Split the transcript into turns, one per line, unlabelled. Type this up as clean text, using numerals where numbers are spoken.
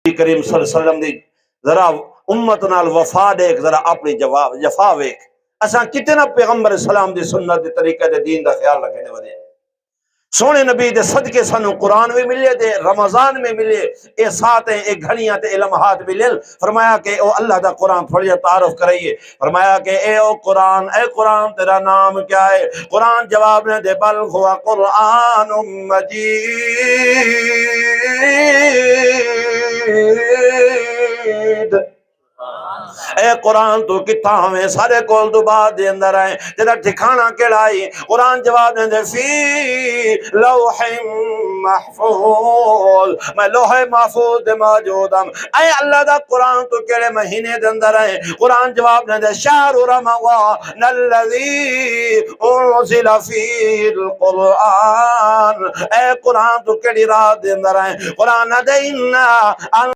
کریم صلی اللہ علیہ وسلم دی ذرا امت نال وفا دیکھ، ذرا اپنی جفا ویکھ۔ اساں کتنا پیغمبر اسلام دی سنت دی طریقے دے دین دا خیال رکھنے والے ہیں۔ سونے نبی دے صدقے سانو قرآن بھی ملے دے، رمضان میں ملے، اے ساتیں اے گھڑیاں تے لمحات ملے۔ فرمایا کہ او اللہ دا قرآن پڑھیے، تعارف کرائیے۔ فرمایا کہ اے قرآن تیرا نام کیا ہے؟ قرآن جواب نے دے بل ہوا قرآن مجید۔ اے قرآن تو کتھا ہمیں سارے کول تو بعد دے اندر آئے، تیرا ٹھکانہ کیڑائی؟ قرآن جواب دے فی لوح محفوظ، میں لوح محفوظ دے موجود ہم۔ اے اللہ دا قرآن تو کیڑے مہینے دے اندر آئے؟ قرآن جواب دے شہر رمضان الذی انزل فی القرآن۔ اے قرآن تو کیڑی رات دے اندر آئے؟ قرآن دے